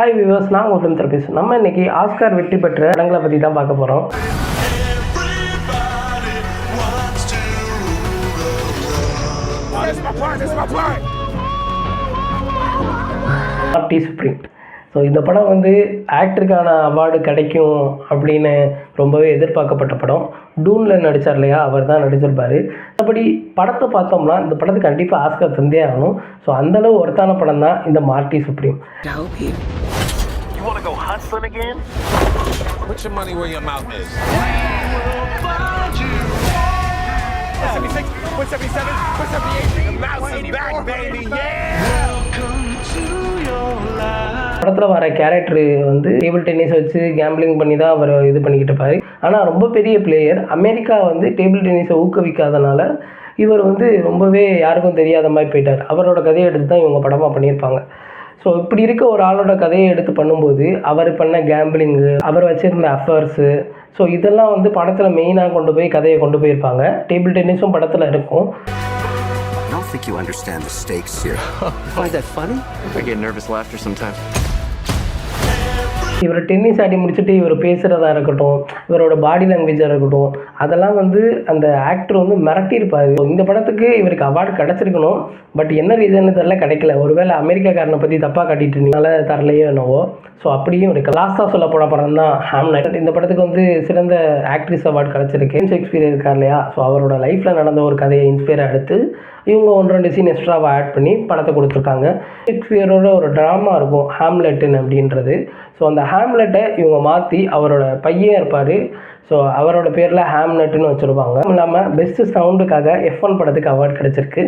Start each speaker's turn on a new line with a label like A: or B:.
A: Hi viewers, நான் உங்கள் film therapist. நம்ம இன்னைக்கு ஆஸ்கார் வெற்றி பெற்ற படங்களை பற்றி தான் பார்க்க போகிறோம். மார்ட்டி சுப்ரீம். ஸோ இந்த படம் வந்து ஆக்டருக்கான அவார்டு கிடைக்கும் அப்படின்னு ரொம்பவே எதிர்பார்க்கப்பட்ட படம். டூனில் நடித்தார் இல்லையா, அவர் தான் நடிச்சிருப்பார். அப்படி படத்தை பார்த்தோம்னா இந்த படத்துக்கு கண்டிப்பாக ஆஸ்கார் தந்தே ஆகணும். ஸோ அந்தளவு ஒருத்தான படம் தான் இந்த மார்ட்டி supreme.
B: You want to go hustling again? Put your money where your mouth is. 176, 177, 178. The mouse is back, baby. Yeah. Welcome to your life.
A: படத்தில் வர கேரக்டர் வந்து டேபிள் டென்னிஸ் வச்சு கேம்பிளிங் பண்ணி தான் அவர் இது பண்ணிக்கிட்டு இருப்பார். ஆனால் ரொம்ப பெரிய பிளேயர். அமெரிக்கா வந்து டேபிள் டென்னிஸை ஊக்குவிக்காதனால இவர் வந்து ரொம்பவே யாருக்கும் தெரியாத மாதிரி போயிட்டார். அவரோட கதையை எடுத்து தான் இவங்க படமாக பண்ணியிருப்பாங்க. ஸோ இப்படி இருக்க ஒரு ஆளோட கதையை எடுத்து பண்ணும்போது அவர் பண்ண கேம்பிளிங்கு, அவர் வச்சுருந்த அஃபேர்ஸு, ஸோ இதெல்லாம் வந்து படத்தில் மெயினாக கொண்டு போய் கதையை கொண்டு போயிருப்பாங்க. டேபிள் டென்னிஸும் படத்தில் இருக்கும்.
C: I don't think you understand the stakes here.
B: Find that funny? I get nervous laughter sometimes.
A: இவர் டென்னிஸ் ஆடி முடிச்சுட்டு இவர் பேசுகிறதா இருக்கட்டும், இவரோட பாடி லாங்குவேஜாக இருக்கட்டும், அதெல்லாம் வந்து அந்த ஆக்டர் வந்து மிரட்டியிருப்பார். இந்த படத்துக்கு இவருக்கு அவார்டு கிடச்சிருக்கணும். பட் என்ன ரீசன்னு தெரில, கிடைக்கல. ஒருவேளை அமெரிக்காக்காரனை பற்றி தப்பாக காட்டிட்டு இருந்தீங்கனால தரலையோ என்னவோ. ஸோ அப்படியும் இருக்குது. லாஸ்ட்டாக சொல்ல போன படம் தான் ஹாம்லெட். இந்த படத்துக்கு வந்து சிறந்த ஆக்ட்ரஸ் அவார்டு கிடச்சிருக்கு. ஷேக்ஸ்பியர் இருக்கார் இல்லையா, ஸோ அவரோட லைஃப்பில் நடந்த ஒரு கதையை இன்ஸ்பயராக எடுத்து இவங்க 1-2 சீன் எக்ஸ்ட்ராவாக ஆட் பண்ணி படத்தை கொடுத்துருக்காங்க. ஷேக்ஸ்பியரோட ஒரு ட்ராமா இருக்கும் ஹாம்லெட்டுன்னு அப்படின்றது. ஸோ அந்த ஹாம்லெட்டை இவங்க மாற்றி அவரோட பையன் இருப்பார். ஸோ அவரோட பேரில் ஹாம்லெட்டுன்னு வச்சுருப்பாங்க. இல்லாமல் பெஸ்ட்டு சவுண்டுக்காக F1 படத்துக்கு அவார்டு கிடச்சிருக்கு.